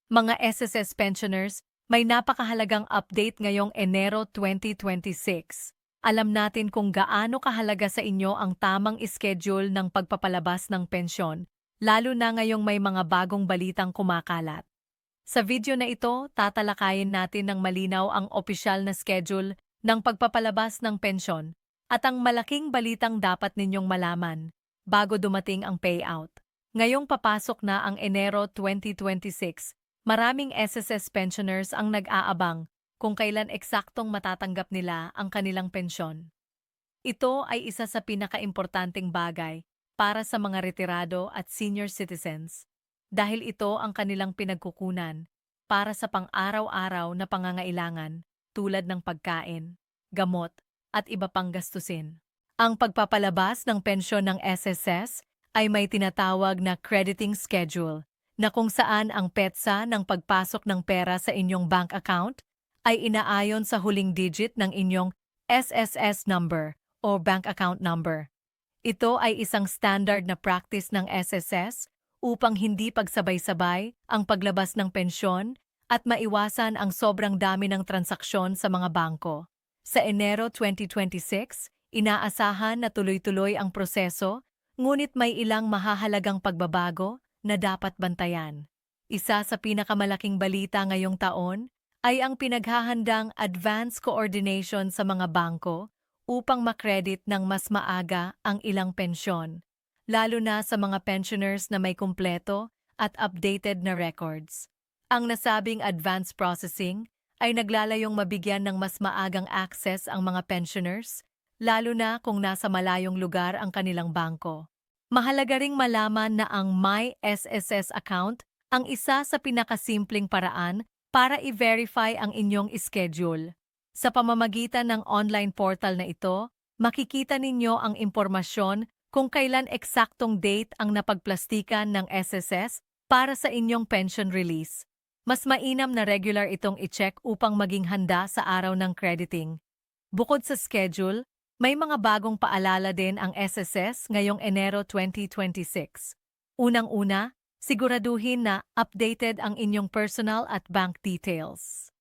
Mga SSS pensioners, may napakahalagang update ngayong Enero 2026. Alam natin kung gaano kahalaga sa inyo ang tamang schedule ng pagpapalabas ng pensyon, lalo na ngayong may mga bagong balitang kumakalat. Sa video na ito, tatalakayin natin ng malinaw ang opisyal na schedule ng pagpapalabas ng pensyon at ang malaking balitang dapat ninyong malaman bago dumating ang payout. Ngayong papasok na ang Enero 2026, maraming SSS pensioners ang nag-aabang kung kailan eksaktong matatanggap nila ang kanilang pensyon. Ito ay isa sa pinakaimportanteng bagay para sa mga retirado at senior citizens dahil ito ang kanilang pinagkukunan para sa pang-araw-araw na pangangailangan tulad ng pagkain, gamot, at iba pang gastusin. Ang pagpapalabas ng pensyon ng SSS ay may tinatawag na crediting schedule na kung saan ang petsa ng pagpasok ng pera sa inyong bank account ay inaayon sa huling digit ng inyong SSS number o bank account number. Ito ay isang standard na practice ng SSS upang hindi pagsabay-sabay ang paglabas ng pensyon at maiwasan ang sobrang dami ng transaksyon sa mga bangko. Sa Enero 2026, inaasahan na tuloy-tuloy ang proseso, ngunit may ilang mahahalagang pagbabago na dapat bantayan. Isa sa pinakamalaking balita ngayong taon ay ang pinaghahandang advance coordination sa mga bangko upang makredit ng mas maaga ang ilang pensyon, lalo na sa mga pensioners na may kumpleto at updated na records. Ang nasabing advance processing ay naglalayong mabigyan ng mas maagang access ang mga pensioners, lalo na kung nasa malayong lugar ang kanilang bangko. Mahalaga ring malaman na ang My SSS account ang isa sa pinakasimpleng paraan para i-verify ang inyong schedule. Sa pamamagitan ng online portal na ito, makikita ninyo ang impormasyon kung kailan eksaktong date ang napagplastikan ng SSS para sa inyong pension release. Mas mainam na regular itong i-check upang maging handa sa araw ng crediting. Bukod sa schedule, may mga bagong paalala din ang SSS ngayong Enero 2026. Unang-una, siguraduhin na updated ang inyong personal at bank details.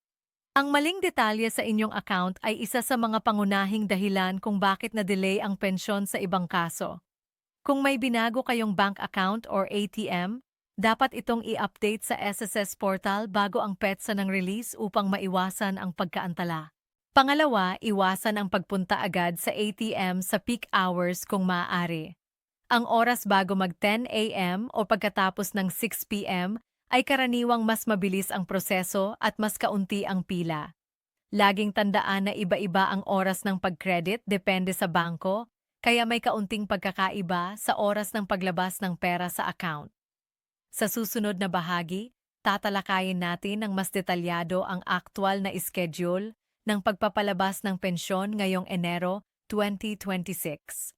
Ang maling detalye sa inyong account ay isa sa mga pangunahing dahilan kung bakit na-delay ang pensyon sa ibang kaso. Kung may binago kayong bank account or ATM, dapat itong i-update sa SSS portal bago ang petsa ng release upang maiwasan ang pagkaantala. Pangalawa, iwasan ang pagpunta agad sa ATM sa peak hours kung maaari. Ang oras bago mag 10 a.m. o pagkatapos ng 6 p.m. ay karaniwang mas mabilis ang proseso at mas kaunti ang pila. Laging tandaan na iba-iba ang oras ng pag-credit depende sa bangko, kaya may kaunting pagkakaiba sa oras ng paglabas ng pera sa account. Sa susunod na bahagi, tatalakayin natin ng mas detalyado ang aktwal na schedule ng pagpapalabas ng pensyon ngayong Enero 2026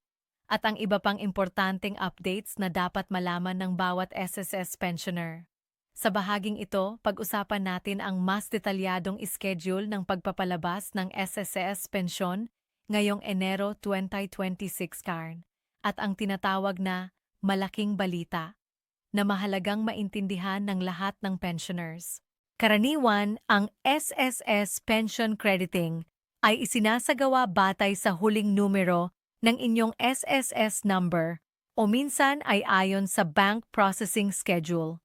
at ang iba pang importanteng updates na dapat malaman ng bawat SSS pensioner. Sa bahaging ito, pag-usapan natin ang mas detalyadong schedule ng pagpapalabas ng SSS pensyon ngayong Enero 2026 at ang tinatawag na malaking balita na mahalagang maintindihan ng lahat ng pensioners. Karaniwan, ang SSS pension crediting ay isinasagawa batay sa huling numero ng inyong SSS number o minsan ay ayon sa bank processing schedule.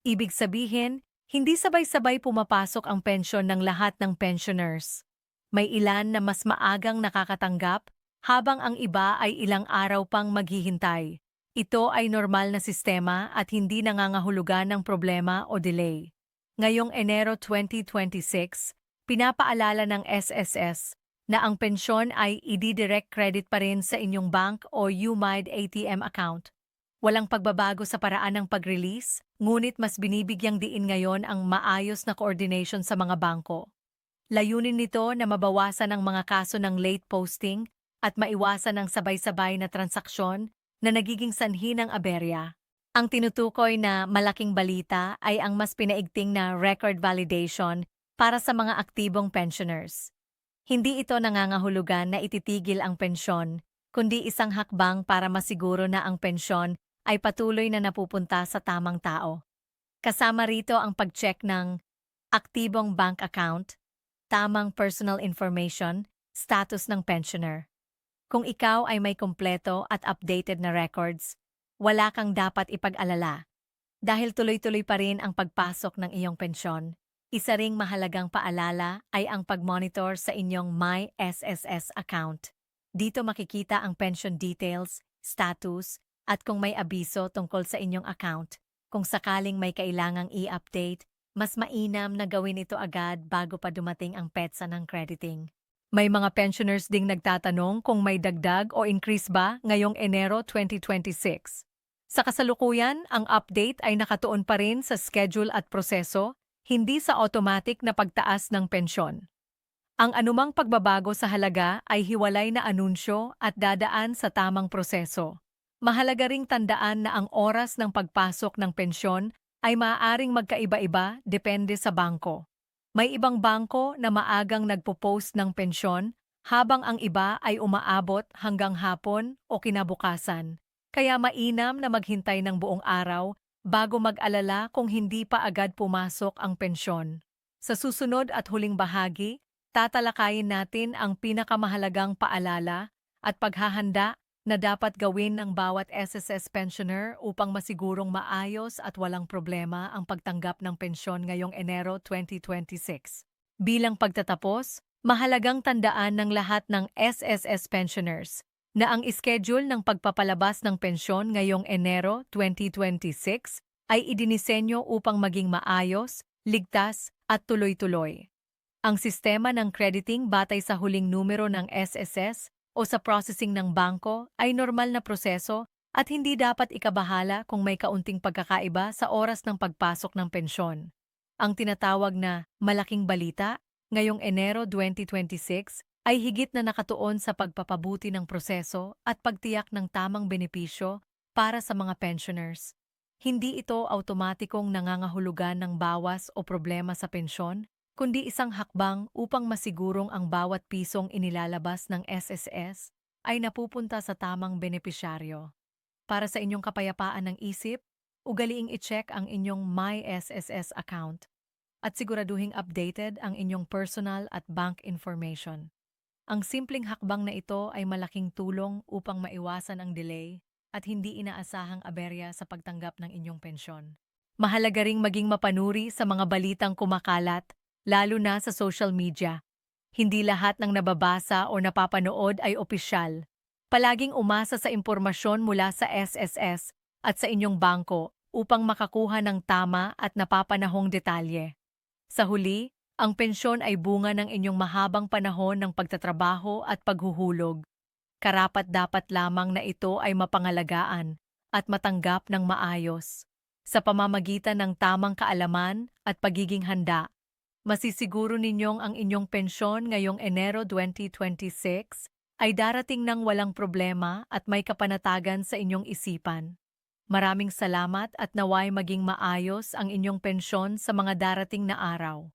Ibig sabihin, hindi sabay-sabay pumapasok ang pensyon ng lahat ng pensioners. May ilan na mas maagang nakakatanggap habang ang iba ay ilang araw pang maghihintay. Ito ay normal na sistema at hindi nangangahulugan ng problema o delay. Ngayong Enero 2026, pinapaalala ng SSS na ang pensyon ay i-direct credit pa rin sa inyong bank o UMID ATM account. Walang pagbabago sa paraan ng pag-release, ngunit mas binibigyang diin ngayon ang maayos na coordination sa mga bangko. Layunin nito na mabawasan ang mga kaso ng late posting at maiwasan ang sabay-sabay na transaksyon na nagiging sanhi ng aberya. Ang tinutukoy na malaking balita ay ang mas pinaigting na record validation para sa mga aktibong pensioners. Hindi ito nangangahulugan na ititigil ang pensyon, kundi isang hakbang para masiguro na ang pensyon ay patuloy na napupunta sa tamang tao. Kasama rito ang pag-check ng aktibong bank account, tamang personal information, status ng pensioner. Kung ikaw ay may kumpleto at updated na records, wala kang dapat ipag-alala. Dahil tuloy-tuloy pa rin ang pagpasok ng iyong pensyon, isa ring mahalagang paalala ay ang pag-monitor sa inyong My SSS account. Dito makikita ang pension details, status, at kung may abiso tungkol sa inyong account. Kung sakaling may kailangang i-update, mas mainam na gawin ito agad bago pa dumating ang petsa ng crediting. May mga pensioners ding nagtatanong kung may dagdag o increase ba ngayong Enero 2026. Sa kasalukuyan, ang update ay nakatuon pa rin sa schedule at proseso, hindi sa automatic na pagtaas ng pensyon. Ang anumang pagbabago sa halaga ay hiwalay na anunsyo at dadaan sa tamang proseso. Mahalaga ring tandaan na ang oras ng pagpasok ng pensyon ay maaaring magkaiba-iba depende sa bangko. May ibang bangko na maagang nagpo-post ng pensyon, habang ang iba ay umaabot hanggang hapon o kinabukasan. Kaya mainam na maghintay ng buong araw bago mag-alala kung hindi pa agad pumasok ang pensyon. Sa susunod at huling bahagi, tatalakayin natin ang pinakamahalagang paalala at paghahanda na dapat gawin ng bawat SSS pensioner upang masigurong maayos at walang problema ang pagtanggap ng pensyon ngayong Enero 2026. Bilang pagtatapos, mahalagang tandaan ng lahat ng SSS pensioners na ang schedule ng pagpapalabas ng pensyon ngayong Enero 2026 ay idinisenyo upang maging maayos, ligtas at tuloy-tuloy. Ang sistema ng crediting batay sa huling numero ng SSS o sa processing ng bangko ay normal na proseso at hindi dapat ikabahala kung may kaunting pagkakaiba sa oras ng pagpasok ng pensyon. Ang tinatawag na malaking balita ngayong Enero 2026 ay higit na nakatuon sa pagpapabuti ng proseso at pagtiyak ng tamang benepisyo para sa mga pensioners. Hindi ito automatikong nangangahulugan ng bawas o problema sa pensyon, kundi isang hakbang upang masigurong ang bawat pisong inilalabas ng SSS ay napupunta sa tamang benepisyaryo. Para sa inyong kapayapaan ng isip, ugaliing i-check ang inyong My SSS account at siguraduhing updated ang inyong personal at bank information. Ang simpleng hakbang na ito ay malaking tulong upang maiwasan ang delay at hindi inaasahang aberya sa pagtanggap ng inyong pensyon. Mahalaga ring maging mapanuri sa mga balitang kumakalat, lalo na sa social media. Hindi lahat ng nababasa o napapanood ay opisyal. Palaging umasa sa impormasyon mula sa SSS at sa inyong bangko upang makakuha ng tama at napapanahong detalye. Sa huli, ang pensyon ay bunga ng inyong mahabang panahon ng pagtatrabaho at paghuhulog. Karapat-dapat lamang na ito ay mapangalagaan at matanggap ng maayos. Sa pamamagitan ng tamang kaalaman at pagiging handa, masisiguro ninyong ang inyong pensyon ngayong Enero 2026 ay darating ng walang problema at may kapanatagan sa inyong isipan. Maraming salamat at naway maging maayos ang inyong pensyon sa mga darating na araw.